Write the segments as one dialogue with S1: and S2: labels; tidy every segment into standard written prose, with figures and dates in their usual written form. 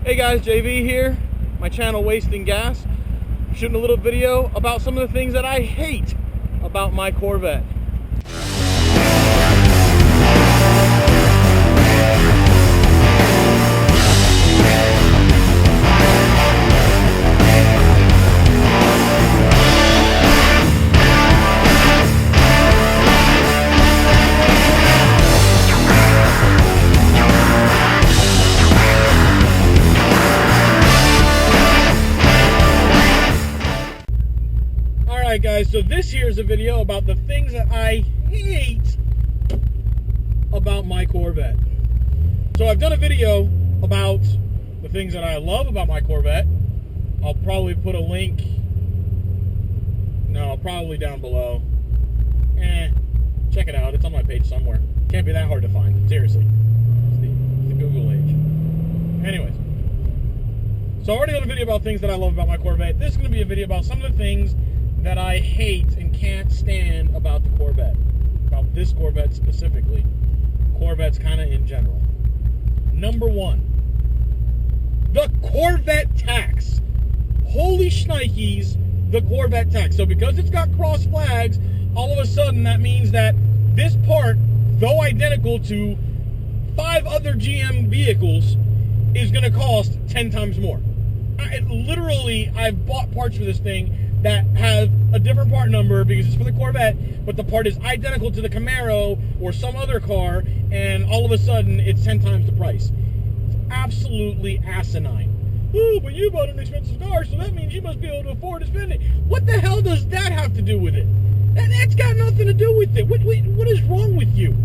S1: Hey guys, JV here, my channel Wasting Gas, shooting a little video about some of the things that I hate about my Corvette. Alright guys, so this here is a video about the things that I hate about my Corvette. So I've done a video about the things that I love about my Corvette. I'll probably put a link, probably down below. Check it out, it's on my page somewhere. Can't be that hard to find, seriously. It's the Google age. Anyways, so I already done a video about things that I love about my Corvette. This is going to be a video about some of the things that I hate and can't stand about the Corvette. About this Corvette specifically. Corvettes kind of in general. Number one, the Corvette tax. Holy shnikes, the Corvette tax. So because it's got cross flags, all of a sudden that means that this part, though identical to 5 other GM vehicles, is going to cost 10 times more. I've bought parts for this thing that have a different part number because it's for the Corvette, but the part is identical to the Camaro or some other car, and all of a sudden it's 10 times the price. It's absolutely asinine. Oh, but you bought an expensive car, so that means you must be able to afford to spend it. What the hell does that have to do with it? That's got nothing to do with it. What is wrong with you?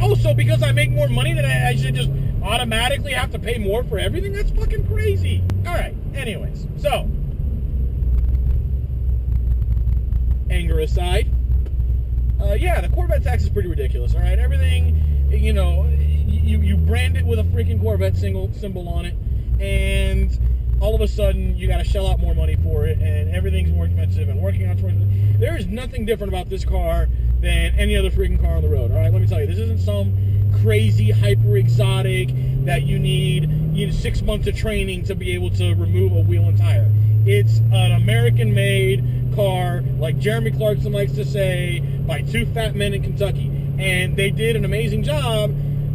S1: Also, because I make more money than I should just automatically have to pay more for everything? That's fucking crazy. Alright, anyways, so anger aside, yeah, the Corvette tax is pretty ridiculous, all right? Everything, you know, you brand it with a freaking Corvette symbol on it, and all of a sudden, you got to shell out more money for it, and everything's more expensive, and working on more expensive. There is nothing different about this car than any other freaking car on the road, all right? Let me tell you, this isn't some crazy, hyper exotic that you need 6 months of training to be able to remove a wheel and tire. It's an American-made car, like Jeremy Clarkson likes to say, by 2 fat men in Kentucky. And they did an amazing job,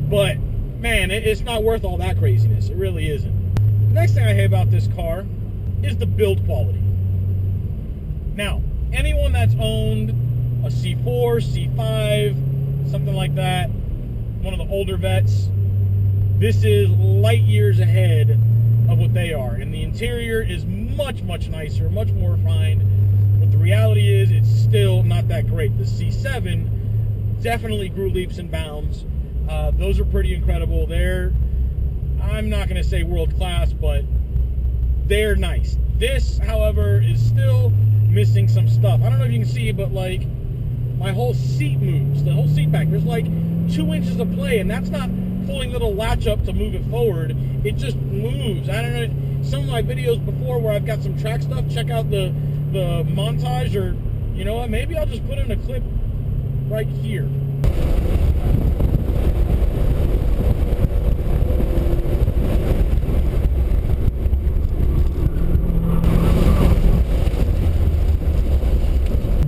S1: but, man, it's not worth all that craziness. It really isn't. The next thing I hate about this car is the build quality. Now, anyone that's owned a C4, C5, something like that, one of the older vets, this is light years ahead of what they are. And the interior is much, much nicer, much more refined. But the reality is, it's still not that great. The C7 definitely grew leaps and bounds. Those are pretty incredible. I'm not going to say world class, but they're nice. This, however, is still missing some stuff. I don't know if you can see, but like, my whole seat moves. The whole seat back. There's like 2 inches of play, and that's not pulling the little latch up to move it forward. It just moves. I don't know. Some of my videos before where I've got some track stuff, check out the montage, or you know what, maybe I'll just put in a clip right here.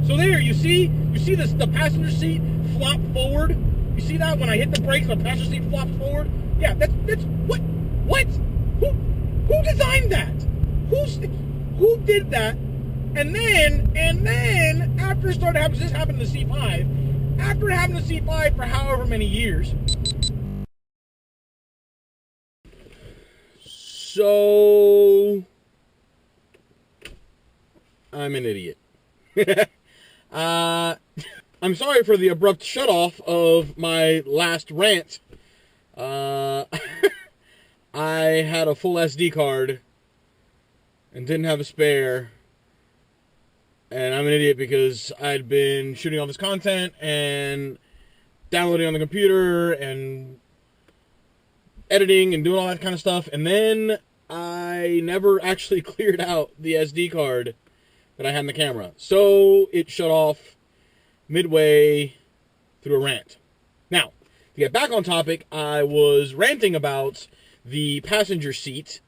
S1: So there, you see the passenger seat flop forward? You see that? When I hit the brakes, the passenger seat flops forward? Yeah, that's what? Who designed that? Who did that? And then after it started happening, this happened to the C5. After it happened to the C5 for however many years. So I'm an idiot. I'm sorry for the abrupt shutoff of my last rant. I had a full SD card and didn't have a spare. And I'm an idiot because I'd been shooting all this content and downloading on the computer and editing and doing all that kind of stuff. And then I never actually cleared out the SD card that I had in the camera. So it shut off midway through a rant. Now, to get back on topic, I was ranting about the passenger seat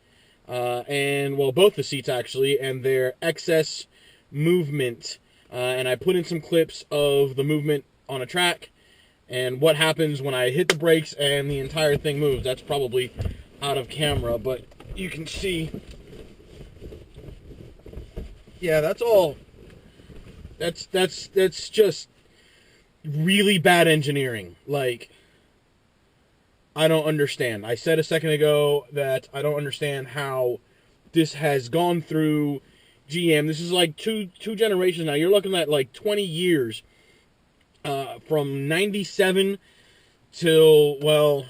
S1: and well, both the seats actually, and their excess movement. And I put in some clips of the movement on a track and what happens when I hit the brakes and the entire thing moves. That's probably out of camera, but you can see. Yeah, that's all. That's just really bad engineering. Like, I don't understand. I said a second ago that I don't understand how this has gone through GM. This is like two generations now. You're looking at like 20 years from 97 till, well,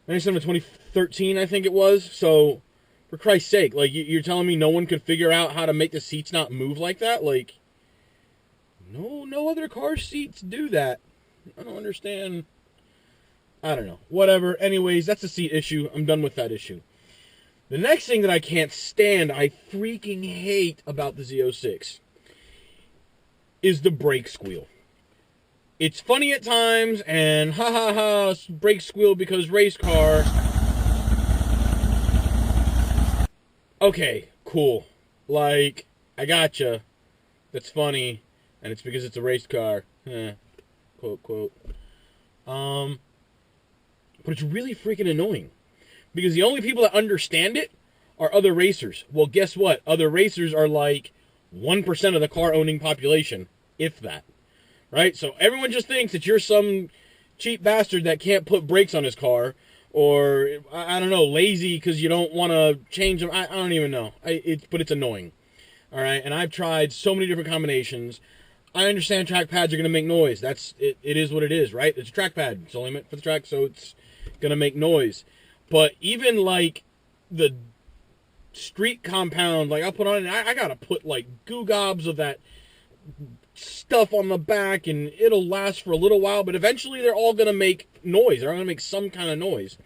S1: 97 to 2013, I think it was. So, for Christ's sake, like, you're telling me no one could figure out how to make the seats not move like that? Like, no other car seats do that. I don't understand. I don't know. Whatever. Anyways, that's a seat issue. I'm done with that issue. The next thing that I can't stand, I freaking hate about the Z06, is the brake squeal. It's funny at times, and ha ha ha, brake squeal because race car. Okay, cool. Like, I gotcha. That's funny, and it's because it's a race car. Quote, quote. But it's really freaking annoying. Because the only people that understand it are other racers. Well, guess what? Other racers are like 1% of the car-owning population, if that. Right? So everyone just thinks that you're some cheap bastard that can't put brakes on his car, or, I don't know, lazy because you don't want to change them. I don't even know. But it's annoying. All right? And I've tried so many different combinations. I understand track pads are going to make noise. It is what it is, right? It's a track pad. It's only meant for the track, so it's going to make noise. But even, like, the street compound, like, I'll put on it, I got to put, like, goo gobs of that stuff on the back, and it'll last for a little while, but eventually they're all going to make noise. They're going to make some kind of noise.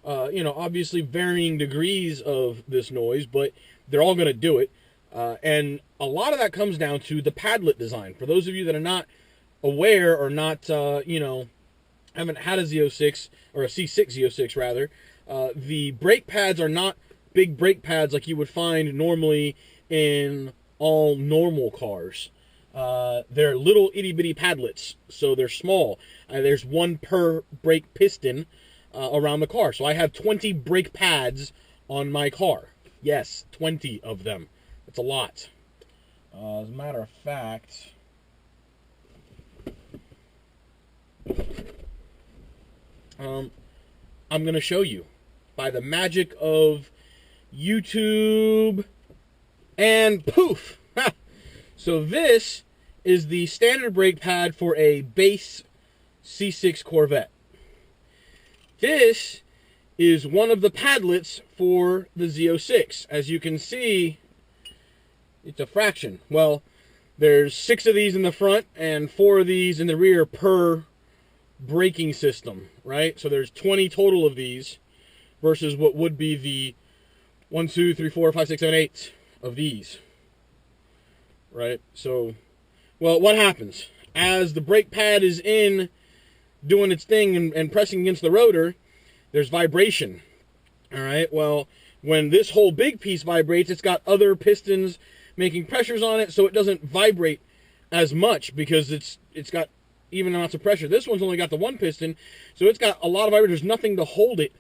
S1: Obviously varying degrees of this noise, but they're all going to do it. And a lot of that comes down to the padlet design. For those of you that are not aware or not, haven't had a Z06, or a C6 Z06 rather, the brake pads are not big brake pads like you would find normally in all normal cars. They're little itty-bitty padlets, so they're small. There's one per brake piston around the car. So I have 20 brake pads on my car. Yes, 20 of them. That's a lot. As a matter of fact, I'm going to show you. By the magic of YouTube, and poof! So this is the standard brake pad for a base C6 Corvette. This is one of the padlets for the Z06. As you can see, it's a fraction. Well, there's 6 of these in the front and 4 of these in the rear per braking system, right? So there's 20 total of these versus what would be the 1, 2, 3, 4, 5, 6, 7, 8 of these, right? So, well, what happens? As the brake pad is in doing its thing and pressing against the rotor, there's vibration, all right? Well, when this whole big piece vibrates, it's got other pistons making pressures on it, so it doesn't vibrate as much because it's got even amounts of pressure. This one's only got the one piston, so it's got a lot of vibration. There's nothing to hold it.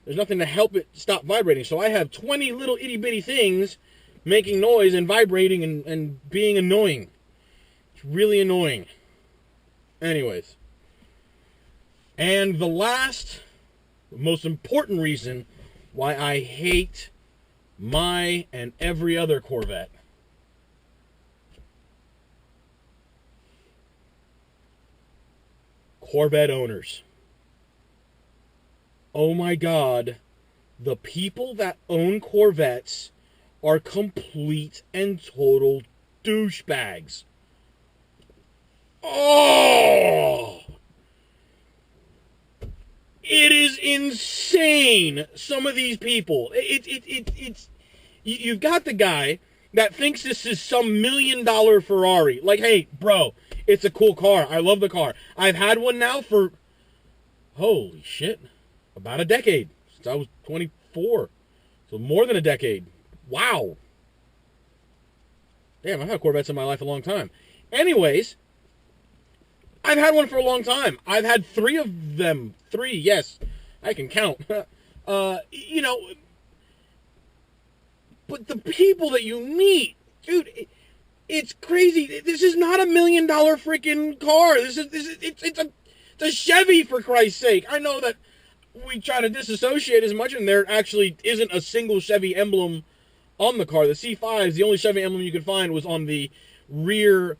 S1: There's nothing to help it stop vibrating. So I have 20 little itty-bitty things making noise and vibrating and being annoying. It's really annoying. Anyways. And the last, most important reason why I hate my and every other Corvette. Corvette owners. Oh my God, the people that own Corvettes are complete and total douchebags. Oh! It is insane, some of these people. It's you've got the guy that thinks this is some $1 million Ferrari. Like, hey, bro, it's a cool car. I love the car. I've had one now for, holy shit, about a decade, since I was 24, So more than a decade. Wow. Damn, I've had Corvettes in my life a long time. Anyways, I've had one for a long time. I've had 3 of them. 3, yes. I can count. You know, but the people that you meet, dude, it's crazy. This is not $1 million freaking car. It's a Chevy, for Christ's sake. I know that we try to disassociate as much, and there actually isn't a single Chevy emblem on the car. The C5s, the only Chevy emblem you could find was on the rear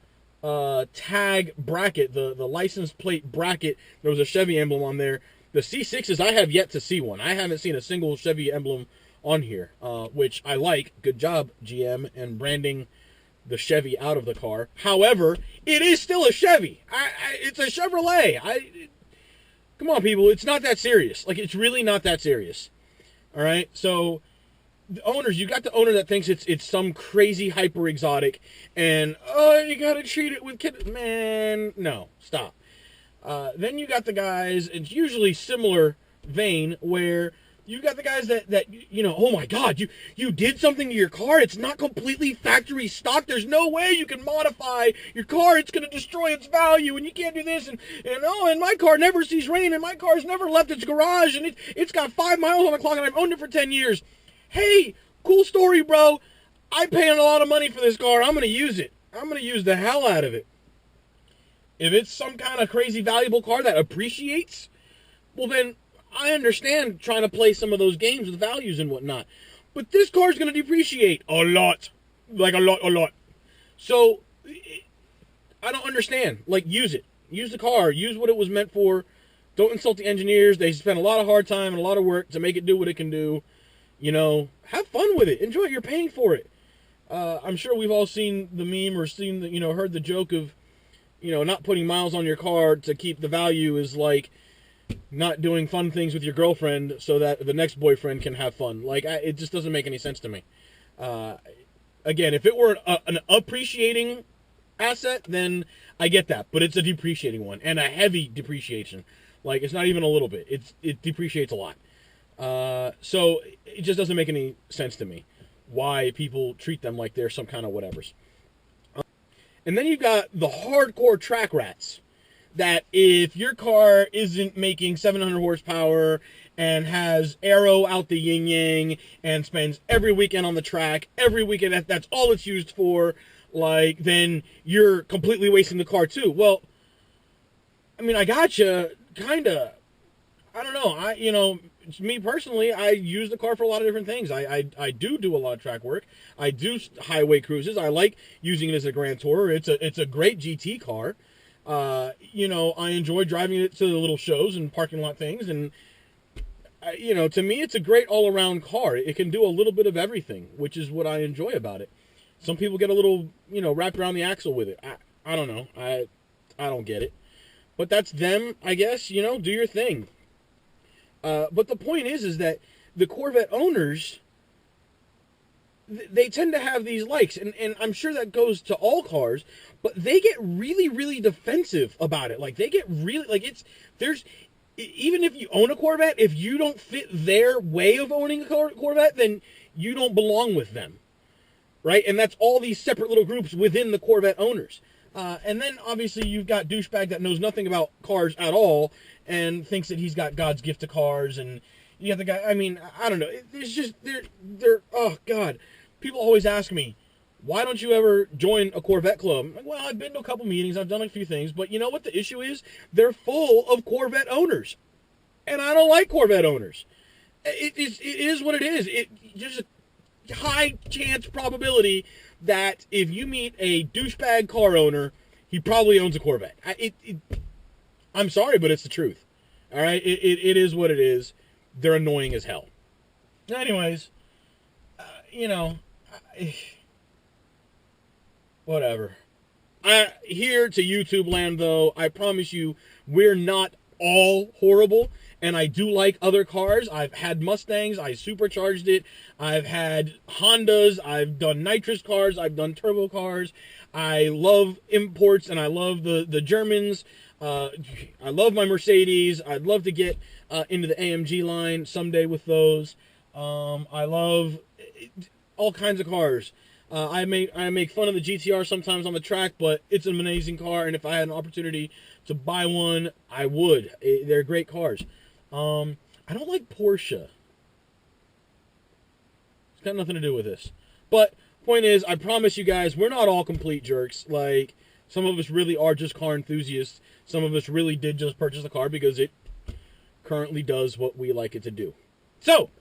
S1: tag bracket, the license plate bracket. There was a Chevy emblem on there. The C6s, I have yet to see one. I haven't seen a single Chevy emblem on here, which I like. Good job, GM, and branding the Chevy out of the car. However, it is still a Chevy. It's a Chevrolet. Come on, people. It's not that serious. Like, it's really not that serious. All right? So, the owners, you got the owner that thinks it's some crazy hyper exotic, and, oh, you got to treat it with kids. Man, no. Stop. Then you got the guys, it's usually similar vein, where you got the guys that you know, oh my God, you did something to your car. It's not completely factory stock. There's no way you can modify your car. It's going to destroy its value, and you can't do this. And my car never sees rain, and my car's never left its garage, and it's got 5 miles on the clock, and I've owned it for 10 years. Hey, cool story, bro. I'm paying a lot of money for this car. I'm going to use it. I'm going to use the hell out of it. If it's some kind of crazy valuable car that appreciates, well then I understand trying to play some of those games with values and whatnot. But this car is going to depreciate a lot. Like a lot. So, I don't understand. Like, use it. Use the car. Use what it was meant for. Don't insult the engineers. They spend a lot of hard time and a lot of work to make it do what it can do. You know, have fun with it. Enjoy it. You're paying for it. I'm sure we've all seen the meme or seen the, heard the joke of, not putting miles on your car to keep the value is like not doing fun things with your girlfriend so that the next boyfriend can have fun. Like, it just doesn't make any sense to me. Again, if it were an appreciating asset, then I get that. But it's a depreciating one, and a heavy depreciation. Like, it's not even a little bit. It depreciates a lot. So it just doesn't make any sense to me why people treat them like they're some kind of whatevers. And then you've got the hardcore track rats that if your car isn't making 700 horsepower and has aero out the yin-yang and spends every weekend on the track, every weekend that's all it's used for, like, then you're completely wasting the car too. Well, I mean, I gotcha, kind of. I don't know. Me personally, I use the car for a lot of different things. I do a lot of track work. I do highway cruises. I like using it as a Grand Tourer. It's a great GT car. I enjoy driving it to the little shows and parking lot things. And, to me, it's a great all-around car. It can do a little bit of everything, which is what I enjoy about it. Some people get a little, wrapped around the axle with it. I don't know. I don't get it. But that's them, I guess. Do your thing. But the point is that the Corvette owners, they tend to have these likes, and I'm sure that goes to all cars, but they get really, really defensive about it. Like, they get really, like, even if you own a Corvette, if you don't fit their way of owning a Corvette, then you don't belong with them, right? And that's all these separate little groups within the Corvette owners. And then, obviously, you've got douchebag that knows nothing about cars at all and thinks that he's got God's gift to cars. And you have the guy, I mean, I don't know. It's just, they're oh, God. People always ask me, why don't you ever join a Corvette club? I'm like, well, I've been to a couple meetings. I've done a few things. But you know what the issue is? They're full of Corvette owners. And I don't like Corvette owners. It is what it is. There's a high chance probability that if you meet a douchebag car owner, he probably owns a Corvette. I'm sorry, but it's the truth. All right? It is what it is. They're annoying as hell. Anyways, whatever. Here to YouTube land, though, I promise you, we're not all horrible. And I do like other cars. I've had Mustangs. I supercharged it. I've had Hondas. I've done nitrous cars. I've done turbo cars. I love imports, and I love the Germans. I love my Mercedes. I'd love to get into the AMG line someday with those. I love all kinds of cars. I make fun of the GTR sometimes on the track, but it's an amazing car, and if I had an opportunity to buy one, I would. They're great cars. I don't like Porsche. It's got nothing to do with this. But point is, I promise you guys, we're not all complete jerks. Like, some of us really are just car enthusiasts. Some of us really did just purchase a car because it currently does what we like it to do. So,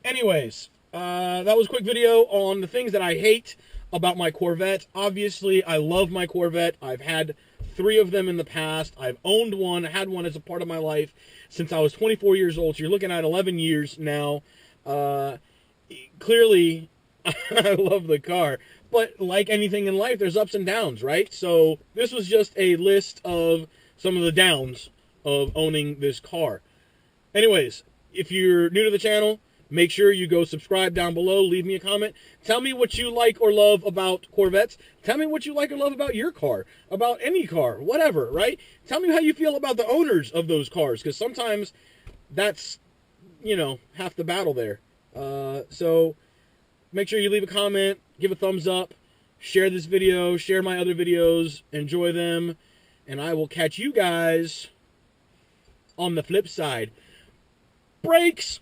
S1: anyways, that was a quick video on the things that I hate about my Corvette. Obviously, I love my Corvette. I've had 3 of them in the past. I've owned one, had one as a part of my life since I was 24 years old. So you're looking at 11 years now. Clearly, I love the car. But like anything in life, there's ups and downs, right? So this was just a list of some of the downs of owning this car. Anyways, if you're new to the channel, make sure you go subscribe down below. Leave me a comment. Tell me what you like or love about Corvettes. Tell me what you like or love about your car, about any car, whatever, right? Tell me how you feel about the owners of those cars, because sometimes that's, you know, half the battle there. So make sure you leave a comment, give a thumbs up, share this video, share my other videos, enjoy them, and I will catch you guys on the flip side. Brakes!